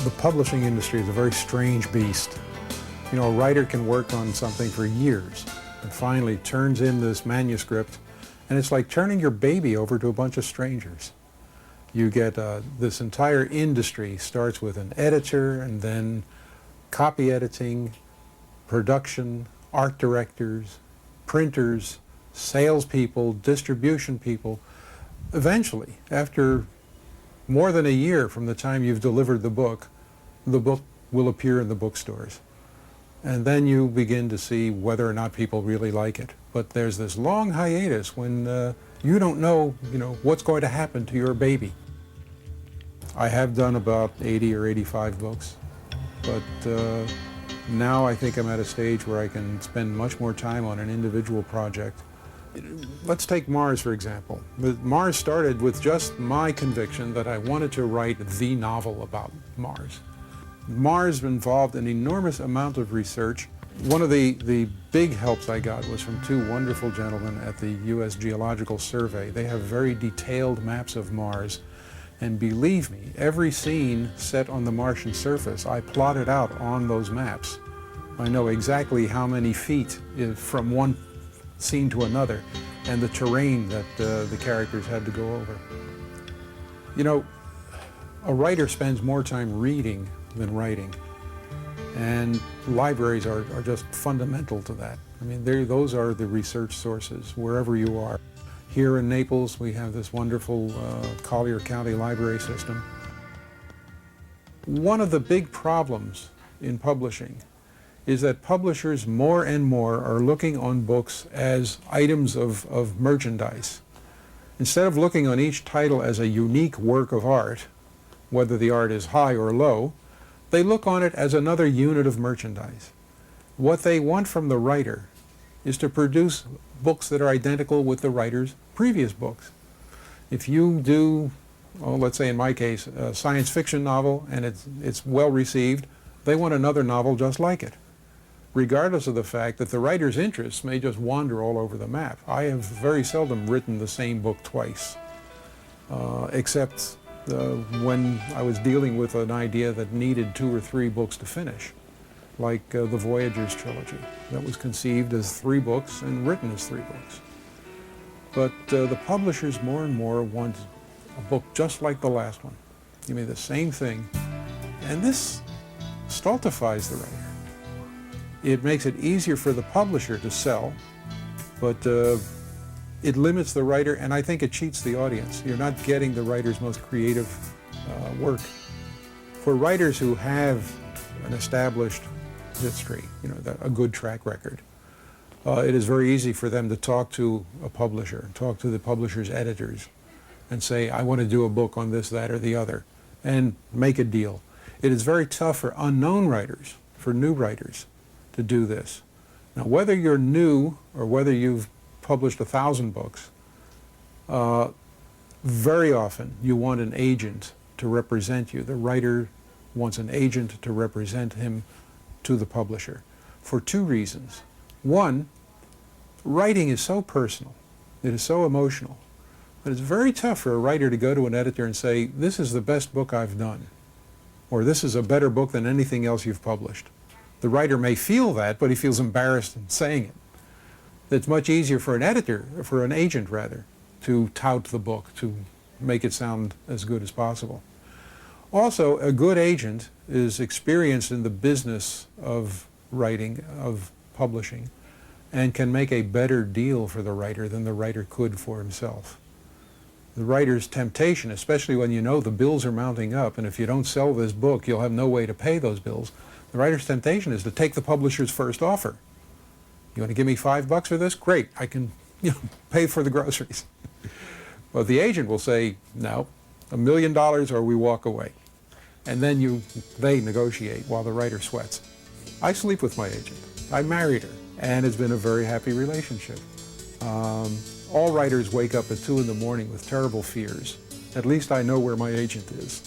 The publishing industry is a very strange beast. You know, a writer can work on something for years and finally turns in this manuscript, and it's like turning your baby over to a bunch of strangers. You get this entire industry starts with an editor, and then copy editing, production, art directors, printers, salespeople, distribution people. Eventually, after more than a year from the time you've delivered the book will appear in the bookstores. And then you begin to see whether or not people really like it. But there's this long hiatus when you don't know, what's going to happen to your baby. I have done about 80 or 85 books, but now I think I'm at a stage where I can spend much more time on an individual project. Let's take Mars, for example. Mars started with just my conviction that I wanted to write the novel about Mars. Mars involved an enormous amount of research. One of the big helps I got was from two wonderful gentlemen at the U.S. Geological Survey. They have very detailed maps of Mars. And believe me, every scene set on the Martian surface, I plotted out on those maps. I know exactly how many feet from one scene to another, and the terrain that the characters had to go over. You know, a writer spends more time reading than writing, and libraries are just fundamental to that. I mean, those are the research sources wherever you are. Here in Naples, we have this wonderful Collier County library system. One of the big problems in publishing is that publishers more and more are looking on books as items of merchandise. Instead of looking on each title as a unique work of art, whether the art is high or low, they look on it as another unit of merchandise. What they want from the writer is to produce books that are identical with the writer's previous books. If you do, let's say in my case, a science fiction novel and it's well received, they want another novel just like it, regardless of the fact that the writer's interests may just wander all over the map. I have very seldom written the same book twice, except when I was dealing with an idea that needed 2 or 3 books to finish, like the Voyagers trilogy. That was conceived as 3 books and written as 3 books. But the publishers more and more want a book just like the last one. Give me the same thing. And this stultifies the writer. It makes it easier for the publisher to sell, but it limits the writer, and I think it cheats the audience. You're not getting the writer's most creative work. For writers who have an established history, a good track record, it is very easy for them to talk to a publisher, talk to the publisher's editors, and say, I want to do a book on this, that, or the other, and make a deal. It is very tough for unknown writers, for new writers, to do this. Now, whether you're new or whether you've published 1,000 books, very often you want an agent to represent you. The writer wants an agent to represent him to the publisher for 2 reasons. One, writing is so personal, it is so emotional, that it's very tough for a writer to go to an editor and say, this is the best book I've done, or this is a better book than anything else you've published. The writer may feel that, but he feels embarrassed in saying it. It's much easier for an editor, for an agent rather, to tout the book, to make it sound as good as possible. Also, a good agent is experienced in the business of writing, of publishing, and can make a better deal for the writer than the writer could for himself. The writer's temptation, especially when you know the bills are mounting up, and if you don't sell this book, you'll have no way to pay those bills. The writer's temptation is to take the publisher's first offer. You want to give me $5 for this? Great, I can pay for the groceries. Well, the agent will say, no, $1 million or we walk away. And then they negotiate while the writer sweats. I sleep with my agent. I married her, and it's been a very happy relationship. All writers wake up at 2 in the morning with terrible fears. At least I know where my agent is,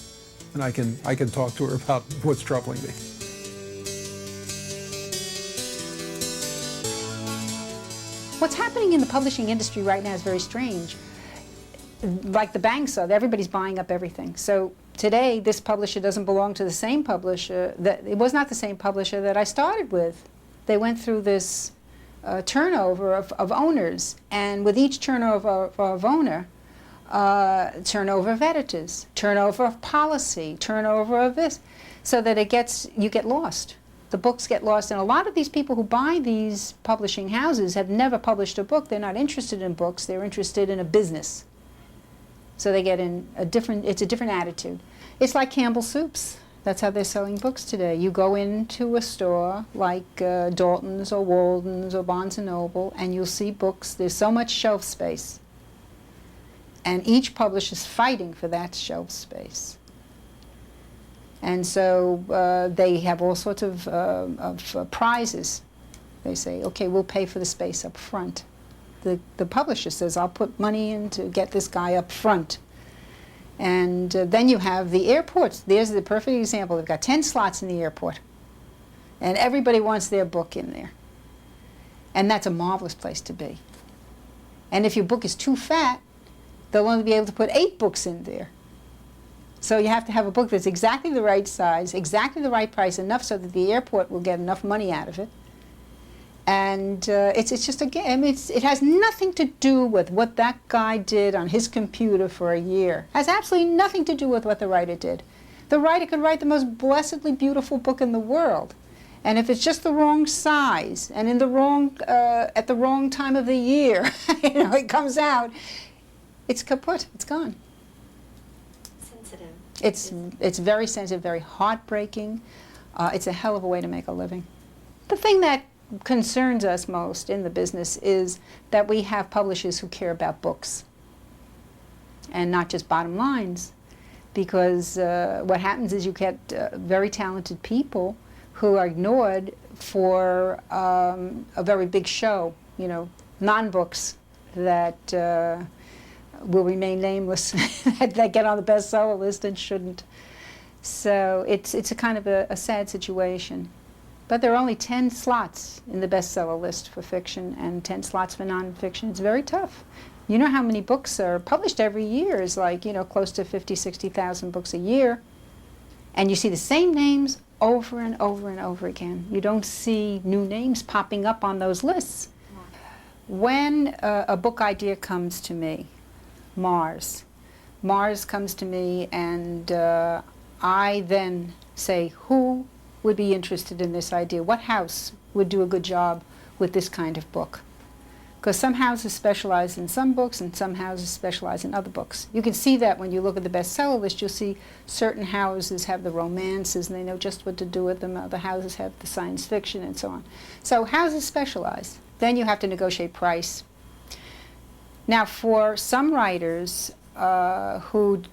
and I can talk to her about what's troubling me. What's happening in the publishing industry right now is very strange. Like the banks are, everybody's buying up everything. So Today, this publisher doesn't belong to the same publisher. It was not the same publisher that I started with. They went through this turnover of owners, and with each turnover of owner, turnover of editors, turnover of policy, turnover of this, so that you get lost. The books get lost, and a lot of these people who buy these publishing houses have never published a book. They're not interested in books. They're interested in a business. So they get in it's a different attitude. It's like Campbell Soups. That's how they're selling books today. You go into a store like Dalton's or Walden's or Barnes & Noble, and you'll see books. There's so much shelf space. And each publisher's fighting for that shelf space. And so they have all sorts of prizes. They say, okay, we'll pay for the space up front. The publisher says, I'll put money in to get this guy up front. And then you have the airports. There's the perfect example. They've got 10 slots in the airport. And everybody wants their book in there. And that's a marvelous place to be. And if your book is too fat, they'll only be able to put 8 books in there. So you have to have a book that's exactly the right size, exactly the right price, enough so that the airport will get enough money out of it. And it's just a game. It has nothing to do with what that guy did on his computer for a year. It has absolutely nothing to do with what the writer did. The writer could write the most blessedly beautiful book in the world. And if it's just the wrong size and in the wrong, at the wrong time of the year, it comes out, it's kaput, it's gone. Sensitive. It's very sensitive, very heartbreaking. It's a hell of a way to make a living. The thing that concerns us most in the business is that we have publishers who care about books and not just bottom lines, because what happens is you get very talented people who are ignored for a very big show, non-books that will remain nameless, that get on the bestseller list and shouldn't. So it's a kind of a sad situation. But there are only 10 slots in the bestseller list for fiction and 10 slots for nonfiction. It's very tough. You know how many books are published every year? It's like, close to 50, 60,000 books a year. And you see the same names over and over and over again. You don't see new names popping up on those lists. When a book idea comes to me, Mars comes to me, and I then say, who would be interested in this idea? What house would do a good job with this kind of book? Because some houses specialize in some books and some houses specialize in other books. You can see that when you look at the bestseller list. You'll see certain houses have the romances and they know just what to do with them. Other houses have the science fiction and so on. So houses specialize. Then you have to negotiate price. Now for some writers who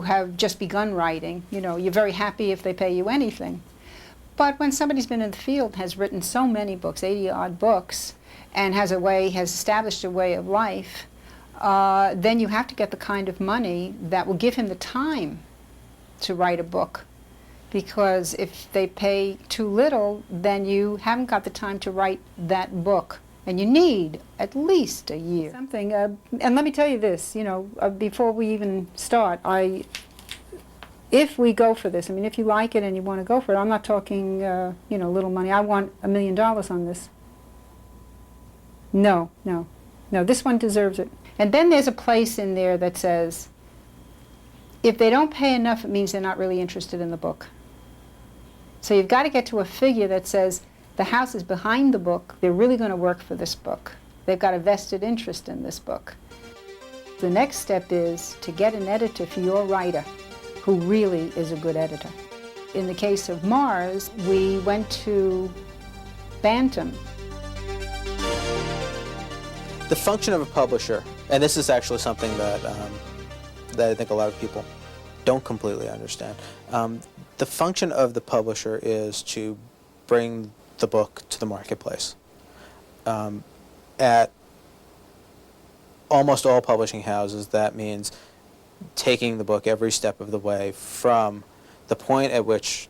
have just begun writing, you're very happy if they pay you anything. But when somebody's been in the field, has written so many books, 80-odd books, and has established a way of life, then you have to get the kind of money that will give him the time to write a book. Because if they pay too little, then you haven't got the time to write that book. And you need at least a year. And let me tell you this, before we even start, if we go for this, if you like it and you want to go for it, I'm not talking, little money. I want $1 million on this. No, this one deserves it. And then there's a place in there that says, if they don't pay enough, it means they're not really interested in the book. So you've got to get to a figure that says, the house is behind the book, they're really going to work for this book. They've got a vested interest in this book. The next step is to get an editor for your writer who really is a good editor. In the case of Mars, we went to Bantam. The function of a publisher, and this is actually something that I think a lot of people don't completely understand. The function of the publisher is to bring the book to the marketplace. At almost all publishing houses, that means taking the book every step of the way from the point at which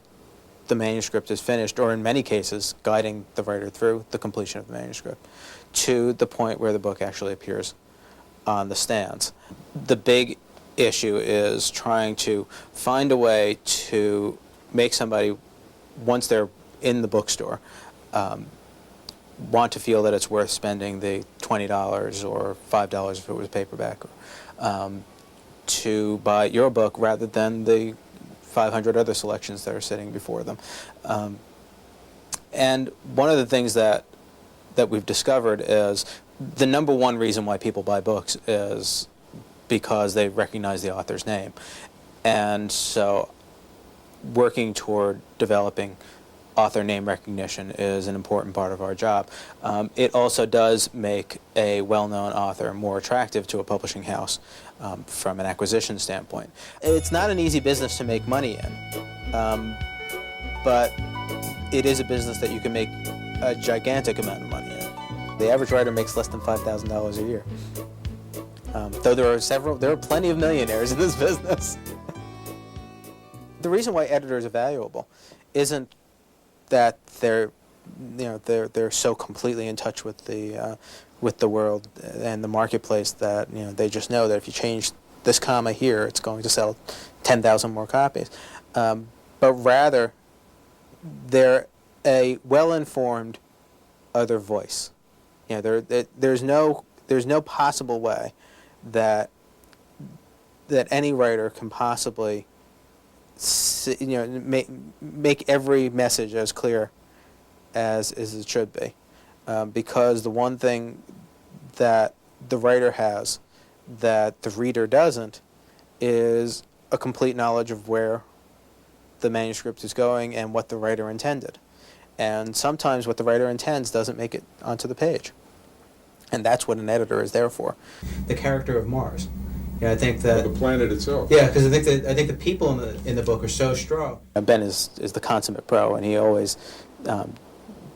the manuscript is finished, or in many cases, guiding the writer through the completion of the manuscript, to the point where the book actually appears on the stands. The big issue is trying to find a way to make somebody, once they're in the bookstore, want to feel that it's worth spending the $20 or $5 if it was paperback, to buy your book rather than the 500 other selections that are sitting before them. And one of the things that we've discovered is the number one reason why people buy books is because they recognize the author's name. And so working toward developing author name recognition is an important part of our job. It also does make a well-known author more attractive to a publishing house from an acquisition standpoint. It's not an easy business to make money in, but it is a business that you can make a gigantic amount of money in. The average writer makes less than $5,000 a year. Though there are plenty of millionaires in this business. The reason why editors are valuable isn't that they're so completely in touch with the world and the marketplace that they just know that if you change this comma here, it's going to sell 10,000 more copies. But rather, they're a well-informed other voice. There's no possible way that any writer can possibly make every message as clear as it should be, because the one thing that the writer has that the reader doesn't is a complete knowledge of where the manuscript is going and what the writer intended. And sometimes what the writer intends doesn't make it onto the page. And that's what an editor is there for. The character of Mars. Yeah, I think that the planet itself. Yeah, because I think the people in the book are so strong. Ben is the consummate pro, and he always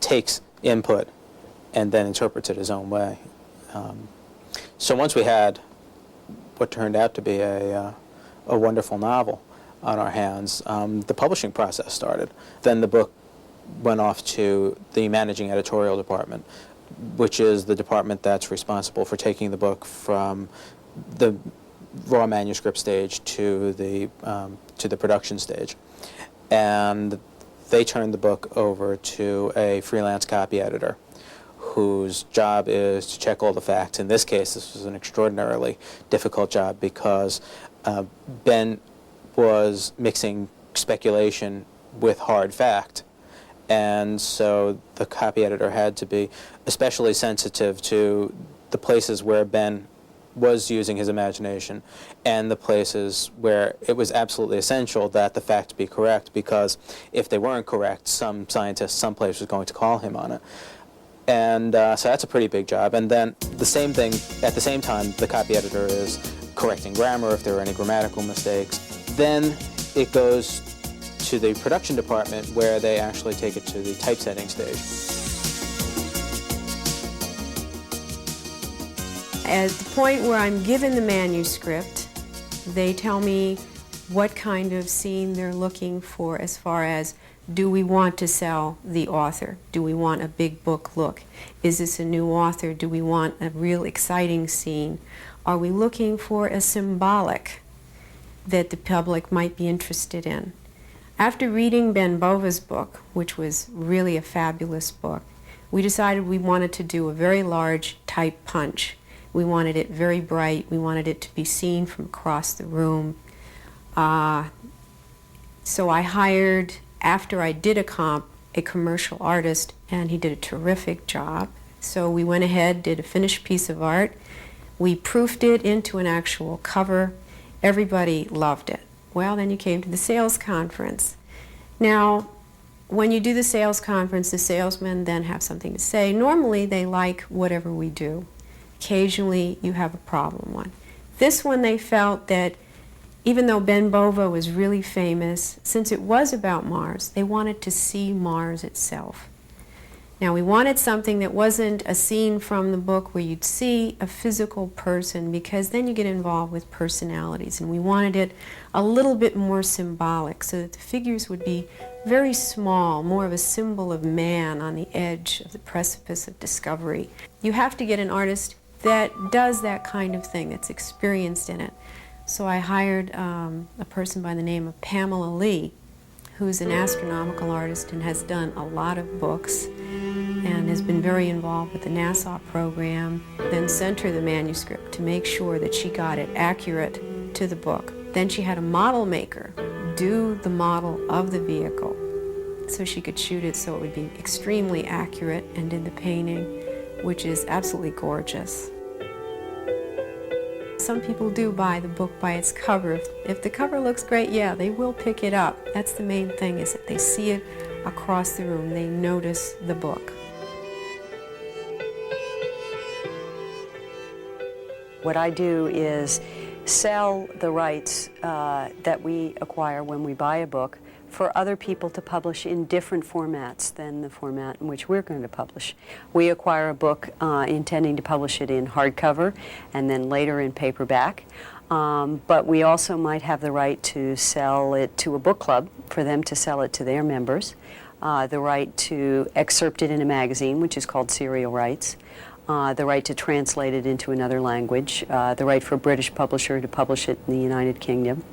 takes input and then interprets it his own way. So once we had what turned out to be a wonderful novel on our hands, the publishing process started. Then the book went off to the managing editorial department, which is the department that's responsible for taking the book from the raw manuscript stage to the production stage. And they turned the book over to a freelance copy editor whose job is to check all the facts. In this case, this was an extraordinarily difficult job because Ben was mixing speculation with hard fact. And so the copy editor had to be especially sensitive to the places where Ben was using his imagination and the places where it was absolutely essential that the facts be correct, because if they weren't correct, some scientist someplace was going to call him on it. And so that's a pretty big job. And then the same thing, at the same time, the copy editor is correcting grammar if there are any grammatical mistakes. Then it goes to the production department where they actually take it to the typesetting stage. At the point where I'm given the manuscript, they tell me what kind of scene they're looking for as far as, do we want to sell the author? Do we want a big book look? Is this a new author? Do we want a real exciting scene? Are we looking for a symbolic that the public might be interested in? After reading Ben Bova's book, which was really a fabulous book, we decided we wanted to do a very large type punch. We wanted it very bright. We wanted it to be seen from across the room. So I hired, after I did a comp, a commercial artist, and he did a terrific job. So we went ahead, did a finished piece of art. We proofed it into an actual cover. Everybody loved it. Well, then you came to the sales conference. Now, when you do the sales conference, the salesmen then have something to say. Normally, they like whatever we do. Occasionally, you have a problem one. This one, they felt that even though Ben Bova was really famous, since it was about Mars, they wanted to see Mars itself. Now, we wanted something that wasn't a scene from the book where you'd see a physical person, because then you get involved with personalities, and we wanted it a little bit more symbolic so that the figures would be very small, more of a symbol of man on the edge of the precipice of discovery. You have to get an artist that does that kind of thing, that's experienced in it. So I hired a person by the name of Pamela Lee, who's an astronomical artist and has done a lot of books and has been very involved with the NASA program, then sent her the manuscript to make sure that she got it accurate to the book. Then she had a model maker do the model of the vehicle so she could shoot it so it would be extremely accurate, and did the painting, which is absolutely gorgeous. Some people do buy the book by its cover. If the cover looks great, yeah, they will pick it up. That's the main thing, is that they see it across the room. They notice the book. What I do is sell the rights that we acquire when we buy a book for other people to publish in different formats than the format in which we're going to publish. We acquire a book intending to publish it in hardcover and then later in paperback. But we also might have the right to sell it to a book club, for them to sell it to their members, the right to excerpt it in a magazine, which is called serial rights, the right to translate it into another language, the right for a British publisher to publish it in the United Kingdom.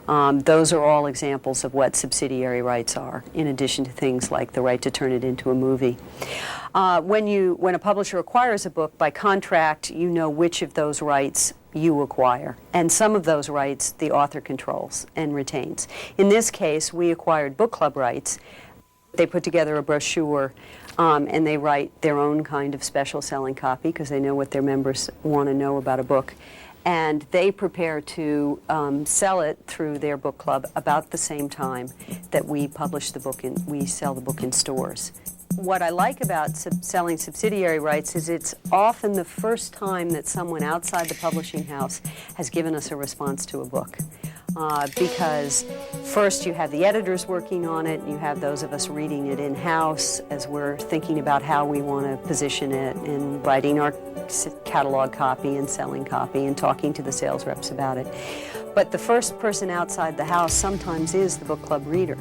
Those are all examples of what subsidiary rights are, in addition to things like the right to turn it into a movie. When a publisher acquires a book, by contract, you know which of those rights you acquire. And some of those rights the author controls and retains. In this case, we acquired book club rights. They put together a brochure and they write their own kind of special selling copy because they know what their members want to know about a book. And they prepare to sell it through their book club about the same time that we publish the book and we sell the book in stores. What I like about selling subsidiary rights is it's often the first time that someone outside the publishing house has given us a response to a book. Because first you have the editors working on it, you have those of us reading it in-house as we're thinking about how we want to position it and writing our catalog copy and selling copy and talking to the sales reps about it. But the first person outside the house sometimes is the book club reader.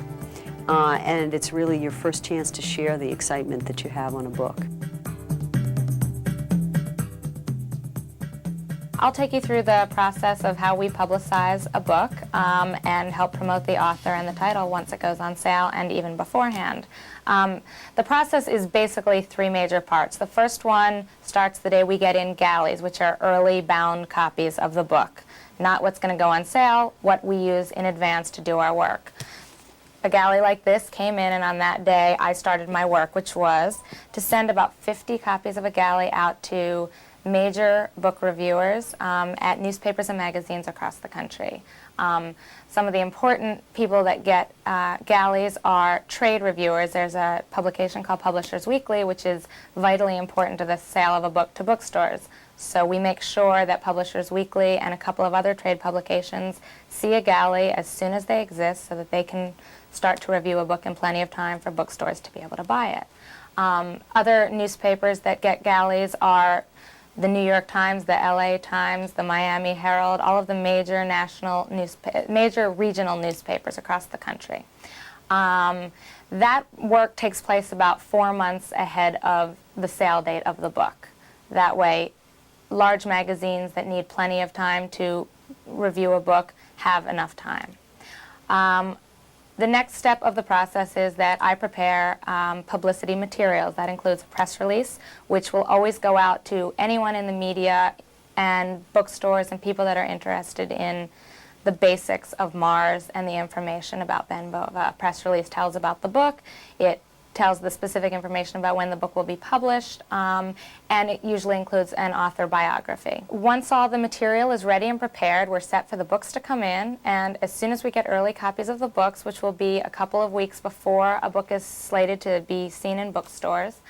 And it's really your first chance to share the excitement that you have on a book. I'll take you through the process of how we publicize a book and help promote the author and the title once it goes on sale and even beforehand. The process is basically three major parts. The first one starts the day we get in galleys, which are early bound copies of the book. Not what's going to go on sale, what we use in advance to do our work. A galley like this came in, and on that day I started my work, which was to send about 50 copies of a galley out to major book reviewers at newspapers and magazines across the country. Some of the important people that get galleys are trade reviewers. There's a publication called Publishers Weekly, which is vitally important to the sale of a book to bookstores. So we make sure that Publishers Weekly and a couple of other trade publications see a galley as soon as they exist so that they can start to review a book in plenty of time for bookstores to be able to buy it. Other newspapers that get galleys are the New York Times, the LA Times, the Miami Herald, all of the major major regional newspapers across the country. That work takes place about 4 months ahead of the sale date of the book. That way, large magazines that need plenty of time to review a book have enough time. The next step of the process is that I prepare publicity materials. That includes a press release, which will always go out to anyone in the media and bookstores and people that are interested in the basics of Mars and the information about Ben Bova. A press release tells about the book. It tells the specific information about when the book will be published, and it usually includes an author biography. Once all the material is ready and prepared, we're set for the books to come in, and as soon as we get early copies of the books, which will be a couple of weeks before a book is slated to be seen in bookstores,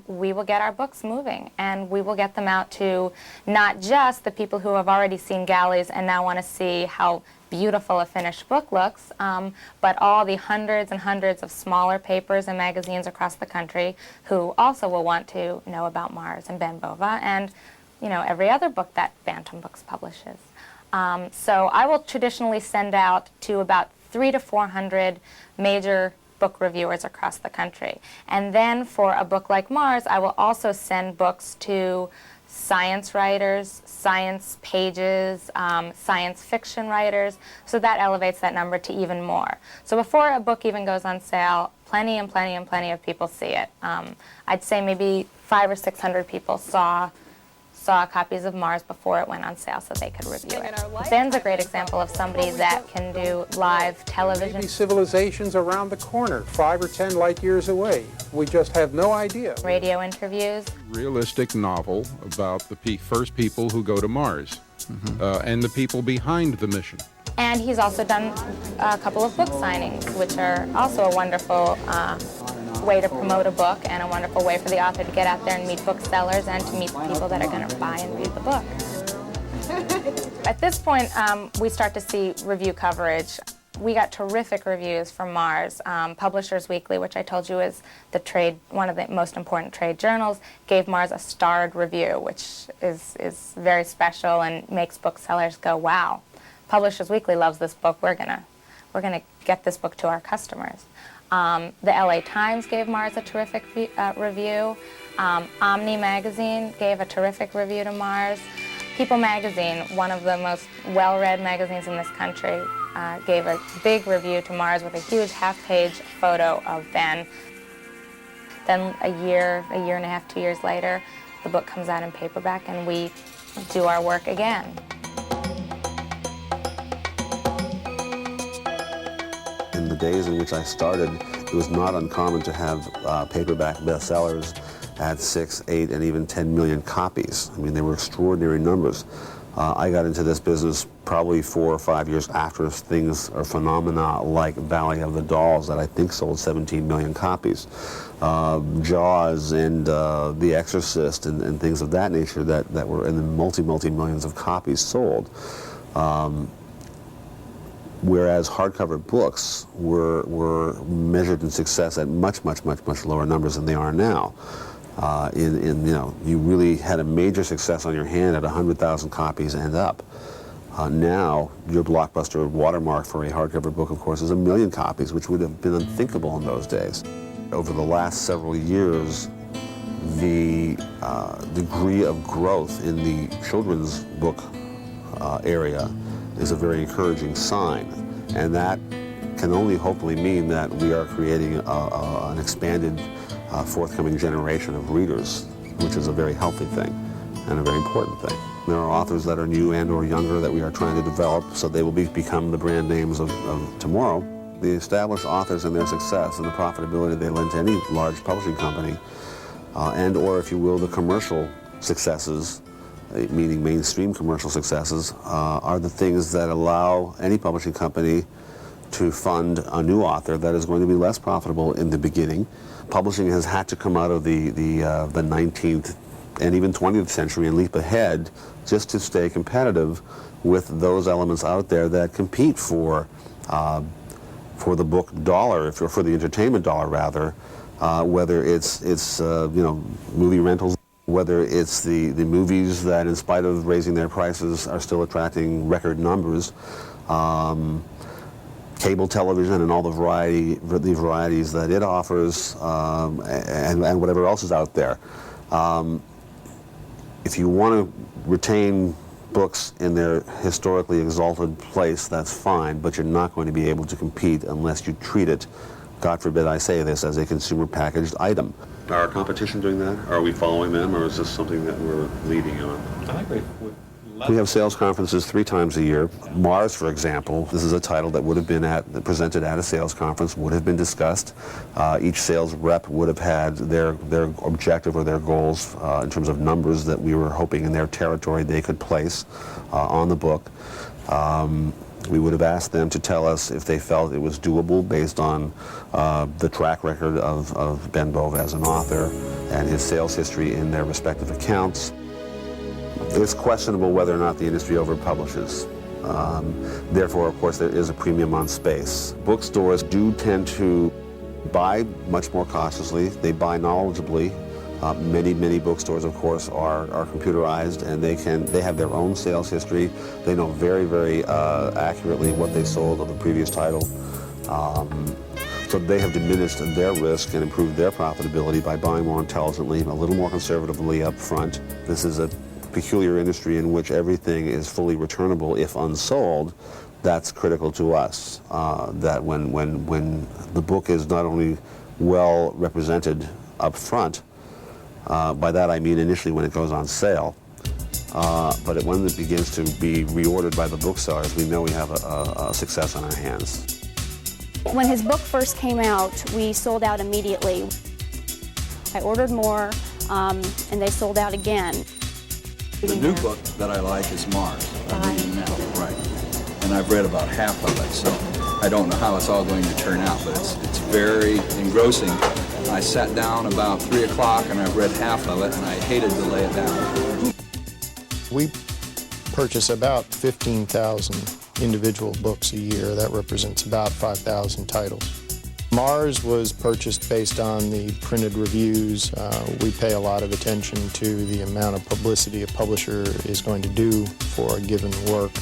we will get our books moving, and we will get them out to not just the people who have already seen galleys and now want to see how beautiful a finished book looks, but all the hundreds and hundreds of smaller papers and magazines across the country who also will want to know about Mars and Ben Bova and, you know, every other book that Bantam Books publishes. So I will traditionally send out to about 300 to 400 major book reviewers across the country. And then for a book like Mars, I will also send books to science writers, science pages, science fiction writers, so that elevates that number to even more. So before a book even goes on sale, plenty and plenty and plenty of people see it. I'd say maybe 500 or 600 people saw copies of Mars before it went on sale so they could review it. Ben's a great example of somebody that can do live television. Maybe civilization's around the corner, 5 or 10 light years away. We just have no idea. Radio interviews. Realistic novel about the first people who go to Mars and the people behind the mission. And he's also done a couple of book signings, which are also a wonderful way to promote a book and a wonderful way for the author to get out there and meet booksellers and to meet the people that are going to buy and read the book. At this point, we start to see review coverage. We got terrific reviews from Mars. Publishers Weekly, which I told you is one of the most important trade journals, gave Mars a starred review, which is very special and makes booksellers go, wow. Publishers Weekly loves this book. We're gonna get this book to our customers. The LA Times gave Mars a terrific review. Omni Magazine gave a terrific review to Mars. People Magazine, one of the most well-read magazines in this country, gave a big review to Mars with a huge half-page photo of Ben. Then a year and a half, 2 years later, the book comes out in paperback and we do our work again. In the days in which I started, it was not uncommon to have paperback bestsellers at 6, 8, and even 10 million copies. I mean, they were extraordinary numbers. I got into this business probably 4 or 5 years after things or phenomena like Valley of the Dolls that I think sold 17 million copies. Jaws and The Exorcist and things of that nature that were in the multi-millions of copies sold. Whereas hardcover books were measured in success at much lower numbers than they are now. You really had a major success on your hand at 100,000 copies and up. Now, your blockbuster watermark for a hardcover book, of course, is 1 million copies, which would have been unthinkable in those days. Over the last several years, the degree of growth in the children's book area is a very encouraging sign, and that can only hopefully mean that we are creating an expanded forthcoming generation of readers, which is a very healthy thing and a very important thing. There are authors that are new and or younger that we are trying to develop so they will become the brand names of tomorrow. The established authors and their success and the profitability they lend to any large publishing company and or, if you will, the commercial successes, meaning mainstream commercial successes, are the things that allow any publishing company to fund a new author that is going to be less profitable in the beginning. Publishing has had to come out of the 19th and even 20th century and leap ahead just to stay competitive with those elements out there that compete for the book dollar, for the entertainment dollar rather, whether it's movie rentals, whether it's the movies that, in spite of raising their prices, are still attracting record numbers, cable television and all the varieties that it offers, and whatever else is out there. If you want to retain books in their historically exalted place, that's fine, but you're not going to be able to compete unless you treat it, God forbid I say this, as a consumer packaged item. Are our competition doing that? Are we following them, or is this something that we're leading on? I think we have sales conferences 3 times a year. Mars, for example, this is a title that would have been presented at a sales conference, would have been discussed. Each sales rep would have had their objective or their goals in terms of numbers that we were hoping in their territory they could place on the book. We would have asked them to tell us if they felt it was doable based on the track record of Ben Bova as an author and his sales history in their respective accounts. It's questionable whether or not the industry overpublishes. Therefore, of course, there is a premium on space. Bookstores do tend to buy much more cautiously. They buy knowledgeably. Many bookstores, of course, are computerized, and they have their own sales history. They know very accurately what they sold of the previous title. So they have diminished their risk and improved their profitability by buying more intelligently, a little more conservatively up front. This is a peculiar industry in which everything is fully returnable if unsold. That's critical to us, that when the book is not only well represented up front, by that I mean initially when it goes on sale, but when it begins to be reordered by the booksellers, we know we have a success on our hands. When his book first came out, we sold out immediately. I ordered more, and they sold out again. The new book that I like is Mars. I'm reading now, right. And I've read about half of it, so I don't know how it's all going to turn out, but it's very engrossing. I sat down about 3 o'clock and I've read half of it, and I hated to lay it down. We purchase about 15,000 individual books a year. That represents about 5,000 titles. Mars was purchased based on the printed reviews. We pay a lot of attention to the amount of publicity a publisher is going to do for a given work,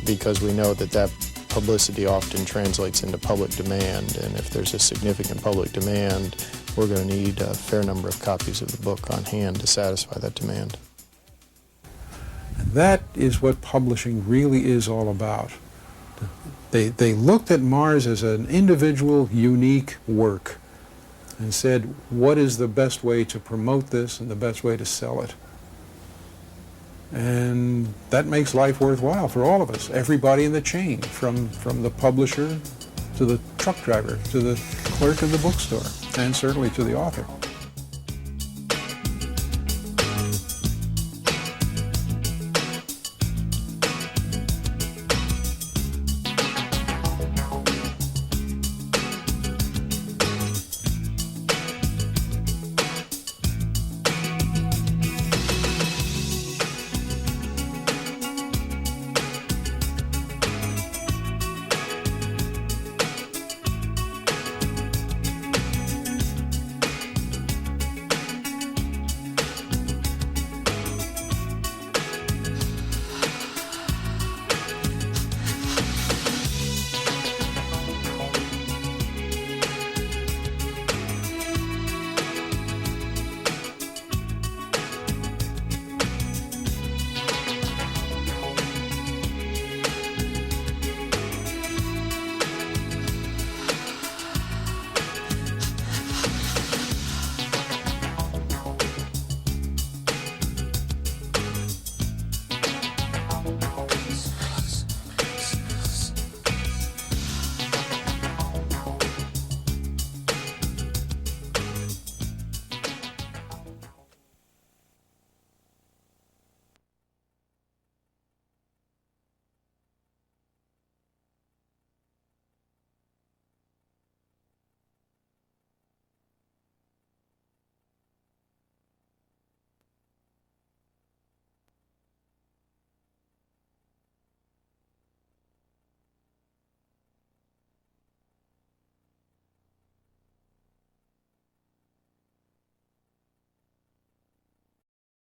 because we know that publicity often translates into public demand, and if there's a significant public demand, we're going to need a fair number of copies of the book on hand to satisfy that demand. And that is what publishing really is all about. They looked at Mars as an individual, unique work and said, what is the best way to promote this and the best way to sell it? And that makes life worthwhile for all of us, everybody in the chain, from the publisher to the truck driver, to the clerk in the bookstore, and certainly to the author.